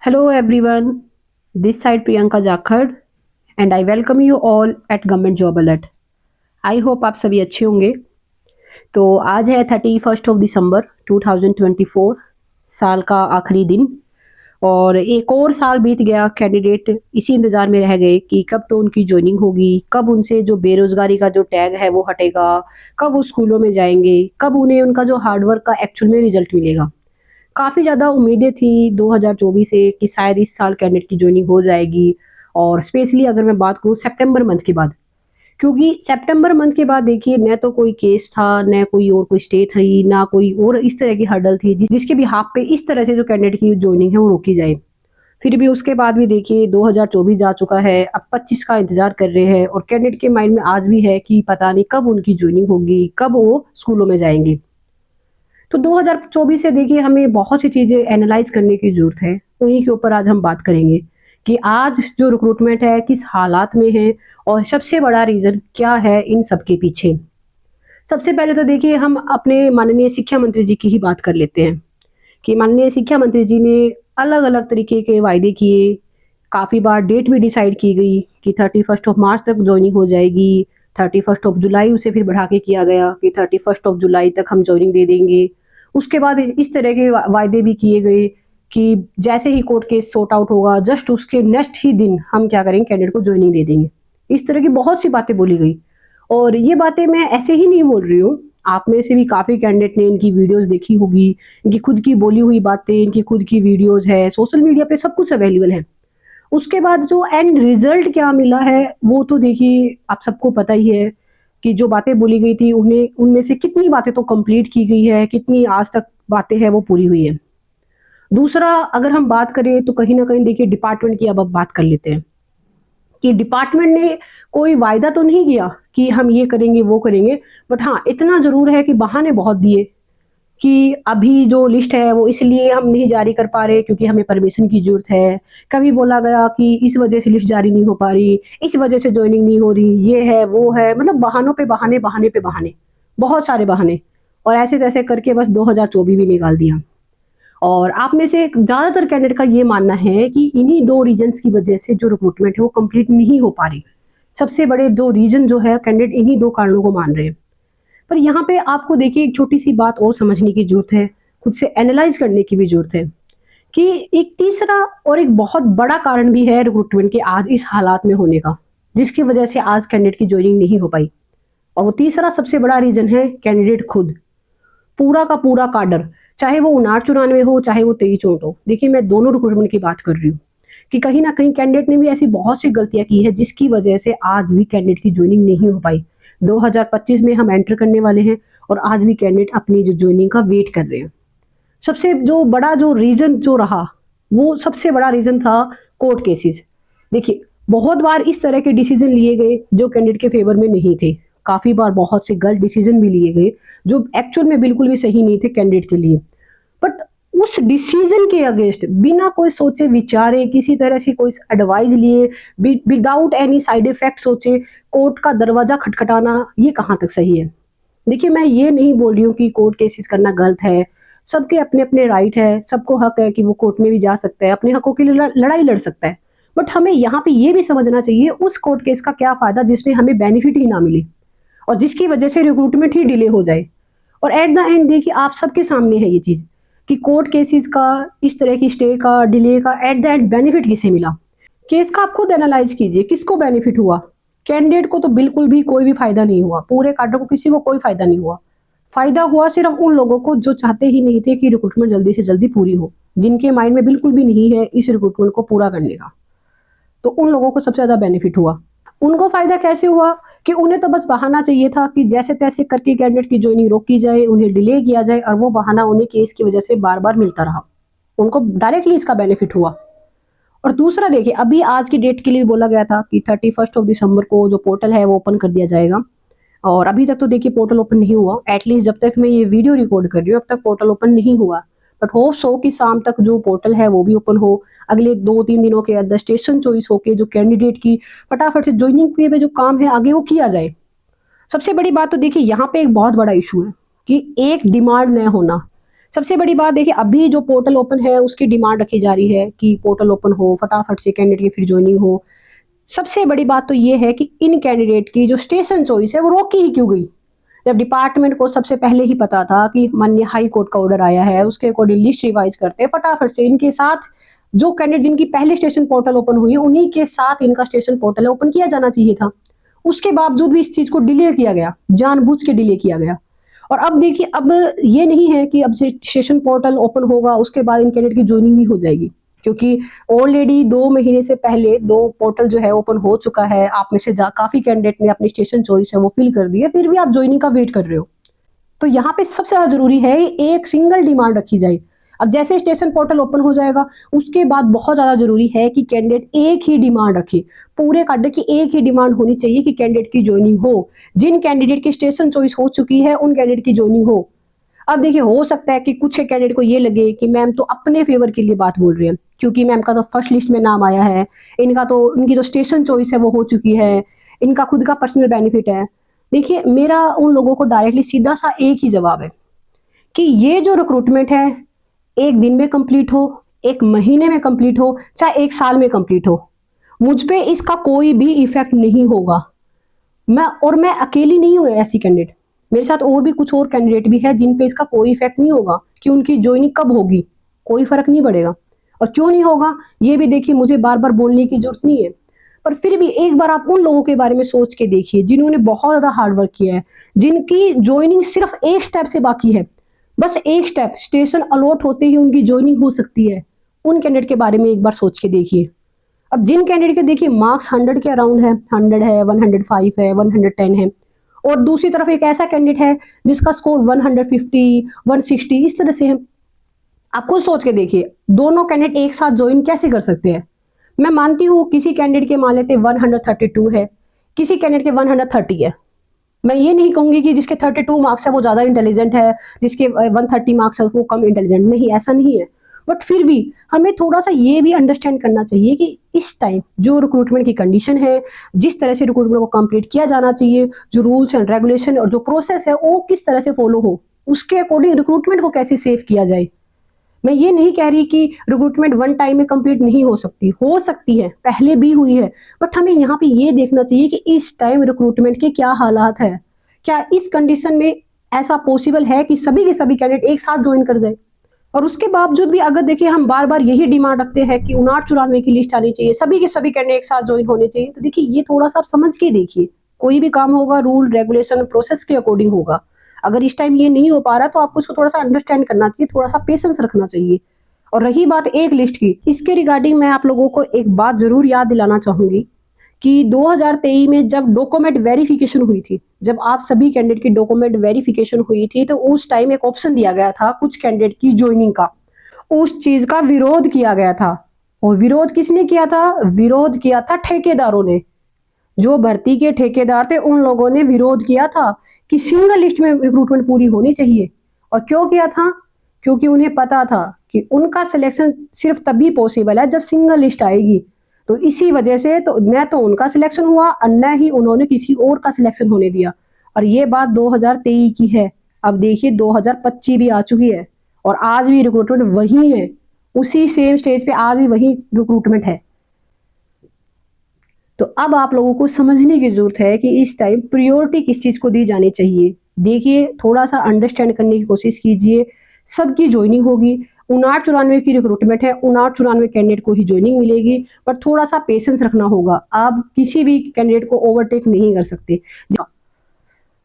Hello everyone, this side Priyanka Jakhad and I welcome you all at Government Job Alert. I hope आप सभी अच्छे होंगे। तो आज है 31 दिसंबर 2024, साल का आखिरी दिन और एक और साल बीत गया। कैंडिडेट इसी इंतज़ार में रह गए कि कब तो उनकी ज्वाइनिंग होगी, कब उनसे जो बेरोज़गारी का जो टैग है वो हटेगा, कब वो स्कूलों में जाएँगे, कब उन्हें उनका जो हार्डवर्क का एक्चुअल में रिज़ल्ट मिलेगा। काफ़ी ज़्यादा उम्मीदें थी 2024 से कि शायद इस साल कैडेट की जॉइनिंग हो जाएगी और स्पेशली अगर मैं बात करूँ सितंबर मंथ के बाद, क्योंकि सितंबर मंथ के बाद देखिए न तो कोई केस था, न कोई और कोई स्टे थी, ना कोई और इस तरह की हर्डल थी जिसके बिहाफ पे इस तरह से जो कैंडिडेट की जॉइनिंग है वो रोकी जाए। फिर भी उसके बाद भी देखिए 2024 जा चुका है, अब 25 का इंतज़ार कर रहे हैं और कैंडिडेट के माइंड में आज भी है कि पता नहीं कब उनकी जॉइनिंग होगी, कब वो स्कूलों में जाएँगे। तो 2024 से देखिए हमें बहुत सी चीज़ें एनालाइज़ करने की ज़रूरत है। उन्हीं के ऊपर आज हम बात करेंगे कि आज जो रिक्रूटमेंट है किस हालात में है और सबसे बड़ा रीज़न क्या है इन सब के पीछे। सबसे पहले तो देखिए हम अपने माननीय शिक्षा मंत्री जी की ही बात कर लेते हैं कि माननीय शिक्षा मंत्री जी ने अलग-अलग तरीके के वायदे किए। काफ़ी बार डेट भी डिसाइड की गई कि 31st ऑफ मार्च तक जॉइनिंग हो जाएगी, 31st ऑफ जुलाई उसे फिर बढ़ा के किया गया कि 31st ऑफ जुलाई तक हम जॉइनिंग दे देंगे। उसके बाद इस तरह के वायदे भी किए गए कि जैसे ही कोर्ट केस सॉर्ट आउट होगा जस्ट उसके नेक्स्ट ही दिन हम क्या करेंगे कैंडिडेट को जॉइनिंग दे देंगे। इस तरह की बहुत सी बातें बोली गई और ये बातें मैं ऐसे ही नहीं बोल रही हूँ। आप में से भी काफ़ी कैंडिडेट ने इनकी वीडियोज़ देखी होगी, इनकी खुद की बोली हुई बातें, इनकी खुद की वीडियोज़ है, सोशल मीडिया पे सब कुछ अवेलेबल है। उसके बाद जो एंड रिज़ल्ट क्या मिला है, वो तो देखिए आप सबको पता ही है कि जो बातें बोली गई थी उन्हें उनमें से कितनी बातें तो कंप्लीट की गई है, कितनी आज तक बातें हैं वो पूरी हुई है। दूसरा अगर हम बात करें तो कहीं न कहीं देखिए डिपार्टमेंट की अब बात कर लेते हैं कि डिपार्टमेंट ने कोई वायदा तो नहीं किया कि हम ये करेंगे, वो करेंगे, बट हाँ, इतना ज़रूर है कि बहाने बहुत दिए कि अभी जो लिस्ट है वो इसलिए हम नहीं जारी कर पा रहे क्योंकि हमें परमिशन की ज़रूरत है। कभी बोला गया कि इस वजह से लिस्ट जारी नहीं हो पा रही, इस वजह से जॉइनिंग नहीं हो रही, ये है, वो है, मतलब बहानों पे बहाने, बहाने पे बहाने, बहुत सारे बहाने और ऐसे-तैसे करके बस 2024 भी निकाल दिया। और आप में से ज़्यादातर कैंडिडेट का ये मानना है कि इन्हीं 2 रीज़न्स की वजह से जो रिक्रूटमेंट है वो कंप्लीट नहीं हो पा रही। सबसे बड़े 2 रीज़न जो है कैंडिडेट इन्हीं 2 कारणों को मान रहे हैं। पर यहाँ पे आपको देखिए एक छोटी-सी बात और समझने की ज़रूरत है, खुद से एनालाइज़ करने की भी ज़रूरत है कि एक तीसरा और एक बहुत बड़ा कारण भी है रिक्रूटमेंट के आज इस हालात में होने का, जिसकी वजह से आज कैंडिडेट की जॉइनिंग नहीं हो पाई। और वो तीसरा सबसे बड़ा रीज़न है कैंडिडेट खुद, पूरा का पूरा काडर, चाहे वो 59-94 हो, चाहे वो 23-64 हो। देखिए मैं दोनों रिक्रूटमेंट की बात कर रही हूँ कि कहीं न कहीं कैंडिडेट ने भी ऐसी बहुत सी गलतियाँ की हैं जिसकी वजह से आज भी कैंडिडेट की जॉइनिंग नहीं हो पाई। 2025 में हम एंटर करने वाले हैं और आज भी कैंडिडेट अपनी जो जॉइनिंग का वेट कर रहे हैं। सबसे जो बड़ा जो रीज़न जो रहा, वो सबसे बड़ा रीज़न था कोर्ट केसेज़। देखिए, बहुत बार इस तरह के डिसीज़न लिए गए जो कैंडिडेट के फ़ेवर में नहीं थे। काफ़ी बार बहुत से गलत डिसीज़न भी लिए गए जो एक्चुअल में बिल्कुल भी सही नहीं थे कैंडिडेट के लिए। बट उस डिसीज़न के अगेंस्ट बिना कोई सोचे विचारे, किसी तरह से कोई एडवाइस लिए, विदाउट एनी साइड इफ़ेक्ट सोचे कोर्ट का दरवाज़ा खटखटाना, ये कहाँ तक सही है? देखिए, मैं ये नहीं बोल रही हूँ कि कोर्ट केसेस करना गलत है। सबके अपने-अपने राइट है, सबको हक है कि वो कोर्ट में भी जा सकता है, अपने हकों के लिए लड़ाई लड़ सकता है। बट हमें यहाँ पे ये भी समझना चाहिए उस कोर्ट केस का क्या फ़ायदा जिसमें हमें बेनिफिट ही ना मिले और जिसकी वजह से रिक्रूटमेंट ही डिले हो जाए। और एट द एंड देखिए आप सबके सामने है ये चीज़ कि कोर्ट केसेस का, इस तरह की स्टे का, डिले का एट द एंड बेनिफिट किसे मिला? केस का आप खुद एनालाइज़ कीजिए, किसको बेनिफिट हुआ? कैंडिडेट को तो बिल्कुल भी कोई भी फ़ायदा नहीं हुआ, पूरे काडर को किसी को कोई फ़ायदा नहीं हुआ। फ़ायदा हुआ सिर्फ़ उन लोगों को जो चाहते ही नहीं थे कि रिक्रूटमेंट जल्दी से जल्दी पूरी हो, जिनके माइंड में बिल्कुल भी नहीं है इस रिक्रूटमेंट को पूरा करने का। तो उन लोगों को सबसे ज़्यादा बेनिफिट हुआ। उनको फ़ायदा कैसे हुआ कि उन्हें तो बस बहाना चाहिए था कि जैसे-तैसे करके कैंडिडेट की जॉइनिंग रोकी जाए, उन्हें डिले किया जाए और वो बहाना उन्हें केस की वजह से बार-बार मिलता रहा। उनको डायरेक्टली इसका बेनिफिट हुआ। और दूसरा देखिए अभी आज की डेट के लिए बोला गया था कि 31st ऑफ दिसंबर को जो पोर्टल है वो ओपन कर दिया जाएगा और अभी तक तो देखिए पोर्टल ओपन नहीं हुआ। एटलीस्ट जब तक मैं ये वीडियो रिकॉर्ड कर रही हूँ अब तक पोर्टल ओपन नहीं हुआ। बट होप्स हो कि शाम तक जो पोर्टल है वो भी ओपन हो। अगले 2-3 दिनों के अंदर स्टेशन चॉइस होके जो कैंडिडेट की फटाफट से जॉइनिंग के जो काम है आगे वो किया जाए। सबसे बड़ी बात तो देखिए यहाँ पे एक बहुत बड़ा इशू है कि एक डिमांड न होना। सबसे बड़ी बात देखिए, अभी जो पोर्टल ओपन है उसकी डिमांड रखी जा रही है कि पोर्टल ओपन हो, फटाफट से कैंडिडेट की फिर ज्वाइनिंग हो। सबसे बड़ी बात तो ये है कि इन कैंडिडेट की जो स्टेशन चॉइस है वो रोकी ही क्यों गई? जब डिपार्टमेंट को सबसे पहले ही पता था कि माननीय हाई कोर्ट का ऑर्डर आया है, उसके अकॉर्डिंग लिस्ट रिवाइज करते फटाफट से इनके साथ जो कैंडिडेट जिनकी पहले स्टेशन पोर्टल ओपन हुई है उन्हीं के साथ इनका स्टेशन पोर्टल ओपन किया जाना चाहिए था। उसके बावजूद भी इस चीज को डिले किया गया, जानबूझ के डिले किया गया। और अब देखिए, अब ये नहीं है कि अब से सेशन पोर्टल ओपन होगा उसके बाद इन कैंडिडेट की ज्वाइनिंग भी हो जाएगी, क्योंकि ऑलरेडी 2 महीने से पहले 2 पोर्टल जो है ओपन हो चुका है। आप में से काफी कैंडिडेट ने अपनी स्टेशन चॉइस है वो फिल कर दी है, फिर भी आप ज्वाइनिंग का वेट कर रहे हो। तो यहाँ पे सबसे ज्यादा जरूरी है एक सिंगल डिमांड रखी जाए। अब जैसे स्टेशन पोर्टल ओपन हो जाएगा उसके बाद बहुत ज्यादा जरूरी है कि कैंडिडेट एक ही डिमांड रखे, पूरे काडर की एक ही डिमांड होनी चाहिए कि कैंडिडेट की ज्वाइनिंग हो। जिन कैंडिडेट की स्टेशन चॉइस हो चुकी है उन कैंडिडेट की ज्वाइनिंग हो। अब देखिए, हो सकता है कि कुछ कैंडिडेट को ये लगे कि मैम तो अपने फेवर के लिए बात बोल रही है, क्योंकि मैम का तो फर्स्ट लिस्ट में नाम आया है, इनकी जो स्टेशन चॉइस है वो हो चुकी है, इनका खुद का पर्सनल बेनिफिट है। देखिए, मेरा उन लोगों को डायरेक्टली सीधा सा एक ही जवाब है कि ये जो रिक्रूटमेंट है एक दिन में कंप्लीट हो, एक महीने में कंप्लीट हो, चाहे एक साल में कंप्लीट हो, मुझ पे इसका कोई भी इफेक्ट नहीं होगा। मैं अकेली नहीं हूँ ऐसी कैंडिडेट, मेरे साथ और भी कुछ और कैंडिडेट भी है जिन पे इसका कोई इफेक्ट नहीं होगा कि उनकी ज्वाइनिंग कब होगी, कोई फर्क नहीं पड़ेगा। और क्यों नहीं होगा ये भी देखिए, मुझे बार बार बोलने की जरूरत नहीं है, पर फिर भी एक बार आप उन लोगों के बारे में सोच के देखिए जिन्होंने बहुत ज्यादा हार्डवर्क किया है, जिनकी ज्वाइनिंग सिर्फ एक स्टेप से बाकी है, बस एक स्टेप, स्टेशन अलॉट होते ही उनकी ज्वाइनिंग हो सकती है। उन कैंडिडेट के बारे में एक बार सोच के देखिए। अब जिन कैंडिडेट के देखिए मार्क्स 100 के अराउंड है, 100 है, 105 है, 110 है, और दूसरी तरफ एक ऐसा कैंडिडेट है जिसका स्कोर 150, 160 इस तरह से है। आप खुद सोच के देखिए, दोनों कैंडिडेट एक साथ ज्वाइन कैसे कर सकते हैं? मैं मानती हूँ किसी कैंडिडेट के मान लेते 132 है, किसी कैंडिडेट के 130 है। मैं ये नहीं कहूंगी कि जिसके 32 मार्क्स है वो ज्यादा इंटेलिजेंट है, जिसके 130 मार्क्स है वो कम इंटेलिजेंट, नहीं, ऐसा नहीं है। बट फिर भी हमें थोड़ा सा ये भी अंडरस्टैंड करना चाहिए कि इस टाइम जो रिक्रूटमेंट की कंडीशन है, जिस तरह से रिक्रूटमेंट को कंप्लीट किया जाना चाहिए, जो रूल्स एंड रेगुलेशन और जो प्रोसेस है वो किस तरह से फॉलो हो, उसके अकॉर्डिंग रिक्रूटमेंट को कैसे सेव किया जाए। मैं ये नहीं कह रही कि रिक्रूटमेंट वन टाइम में कंप्लीट नहीं हो सकती है, पहले भी हुई है। बट हमें यहाँ पे ये देखना चाहिए कि इस टाइम रिक्रूटमेंट के क्या हालात है, क्या इस कंडीशन में ऐसा पॉसिबल है कि सभी के सभी कैंडिडेट एक साथ ज्वाइन कर जाए। और उसके बावजूद भी अगर देखिए हम बार बार यही डिमांड रखते हैं कि 59-94 की लिस्ट आनी चाहिए, सभी के सभी कैंडिडेट एक साथ ज्वाइन होने चाहिए, तो देखिए ये थोड़ा सा आप समझ के देखिए। कोई भी काम होगा रूल रेगुलेशन प्रोसेस के अकॉर्डिंग होगा। अगर इस टाइम ये नहीं हो पा रहा तो आपको उसको थोड़ा सा अंडरस्टैंड करना चाहिए, थोड़ा सा पेशेंस रखना चाहिए। और रही बात एक लिस्ट की, इसके रिगार्डिंग मैं आप लोगों को एक बात जरूर याद दिलाना चाहूंगी कि 2023 में जब डॉक्यूमेंट वेरिफिकेशन हुई थी, जब आप सभी कैंडिडेट की डॉक्यूमेंट वेरिफिकेशन हुई थी, तो उस टाइम एक ऑप्शन दिया गया था कुछ कैंडिडेट की ज्वाइनिंग का, उस चीज का विरोध किया गया था। और विरोध किसने किया था? विरोध किया था ठेकेदारों ने। जो भर्ती के ठेकेदार थे उन लोगों ने विरोध किया था कि सिंगल लिस्ट में रिक्रूटमेंट पूरी होनी चाहिए। और क्यों किया था? क्योंकि उन्हें पता था कि उनका सिलेक्शन सिर्फ तभी पॉसिबल है जब सिंगल लिस्ट आएगी। तो इसी वजह से तो न तो उनका सिलेक्शन हुआ और न ही उन्होंने किसी और का सिलेक्शन होने दिया। और ये बात 2023 की है। अब देखिए 2025 भी आ चुकी है और आज भी रिक्रूटमेंट वही है, उसी सेम स्टेज पे आज भी वही रिक्रूटमेंट है। तो अब आप लोगों को समझने की जरूरत है कि इस टाइम प्रायोरिटी किस चीज को दी जानी चाहिए। देखिए, थोड़ा सा अंडरस्टैंड करने की कोशिश कीजिए। सबकी ज्वाइनिंग होगी, 59-94 की रिक्रूटमेंट है, 59-94 कैंडिडेट को ही ज्वाइनिंग मिलेगी, पर थोड़ा सा पेशेंस रखना होगा। आप किसी भी कैंडिडेट को ओवरटेक नहीं कर सकते।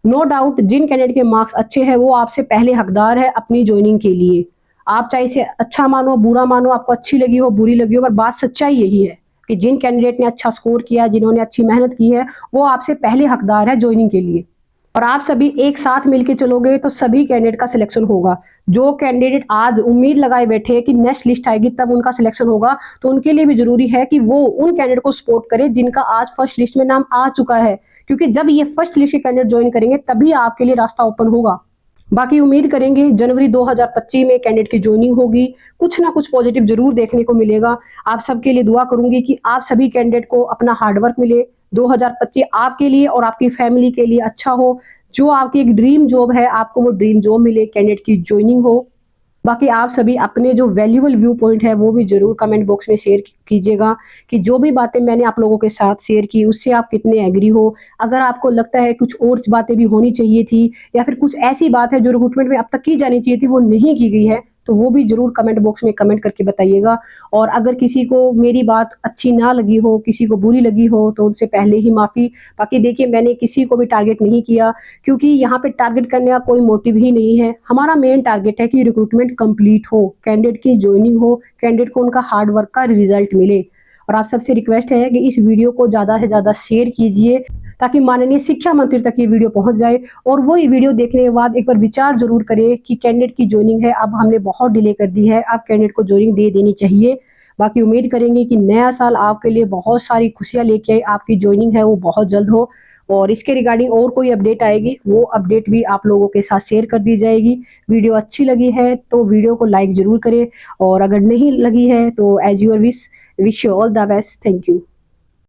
नो डाउट जिन कैंडिडेट के मार्क्स अच्छे हैं वो आपसे पहले हकदार है अपनी ज्वाइनिंग के लिए। आप चाहे इसे अच्छा मानो बुरा मानो, आपको अच्छी लगी हो बुरी लगी हो, पर बात सच्चाई यही है कि जिन कैंडिडेट ने अच्छा स्कोर किया, जिन्होंने अच्छी मेहनत की है, वो आपसे पहले हकदार है ज्वाइनिंग के लिए। और आप सभी एक साथ मिलके चलोगे तो सभी कैंडिडेट का सिलेक्शन होगा। जो कैंडिडेट आज उम्मीद लगाए बैठे कि नेक्स्ट लिस्ट आएगी तब उनका सिलेक्शन होगा, तो उनके लिए भी जरूरी है कि वो उन कैंडिडेट को सपोर्ट करे जिनका आज फर्स्ट लिस्ट में नाम आ चुका है, क्योंकि जब ये फर्स्ट लिस्ट के कैंडिडेट ज्वाइन करेंगे तभी आपके लिए रास्ता ओपन होगा। बाकी उम्मीद करेंगे जनवरी 2025 में कैंडिडेट की ज्वाइनिंग होगी, कुछ ना कुछ पॉजिटिव जरूर देखने को मिलेगा। आप सबके लिए दुआ करूंगी कि आप सभी कैंडिडेट को अपना हार्डवर्क मिले, 2025 आपके लिए और आपकी फैमिली के लिए अच्छा हो। जो आपकी एक ड्रीम जॉब है आपको वो ड्रीम जॉब मिले, कैंडिडेट की ज्वाइनिंग हो। बाकी आप सभी अपने जो वैल्यूबल व्यू पॉइंट है वो भी ज़रूर कमेंट बॉक्स में शेयर कीजिएगा कि जो भी बातें मैंने आप लोगों के साथ शेयर की उससे आप कितने एग्री हो। अगर आपको लगता है कुछ और बातें भी होनी चाहिए थी या फिर कुछ ऐसी बात है जो रिक्रूटमेंट में अब तक की जानी चाहिए थी वो नहीं की गई है, तो वो भी ज़रूर कमेंट बॉक्स में कमेंट करके बताइएगा। और अगर किसी को मेरी बात अच्छी ना लगी हो, किसी को बुरी लगी हो, तो उनसे पहले ही माफ़ी। बाकी देखिए, मैंने किसी को भी टारगेट नहीं किया, क्योंकि यहाँ पे टारगेट करने का कोई मोटिव ही नहीं है। हमारा मेन टारगेट है कि रिक्रूटमेंट कंप्लीट हो, कैंडिडेट की जॉइनिंग हो, कैंडिडेट को उनका हार्ड वर्क का रिजल्ट मिले। और आप सबसे रिक्वेस्ट है कि इस वीडियो को ज़्यादा से ज़्यादा शेयर कीजिए, ताकि माननीय शिक्षा मंत्री तक ये वीडियो पहुंच जाए और वो ये वीडियो देखने के बाद एक बार विचार जरूर करे कि कैंडिडेट की जॉइनिंग है, अब हमने बहुत डिले कर दी है, अब कैंडिडेट को जॉइनिंग दे देनी चाहिए। बाकी उम्मीद करेंगे कि नया साल आपके लिए बहुत सारी खुशियां लेके आए, आपकी जॉइनिंग है वो बहुत जल्द हो। और इसके रिगार्डिंग और कोई अपडेट आएगी वो अपडेट भी आप लोगों के साथ शेयर कर दी जाएगी। वीडियो अच्छी लगी है तो वीडियो को लाइक जरूर करें, और अगर नहीं लगी है तो as your wish you all the best. Thank you.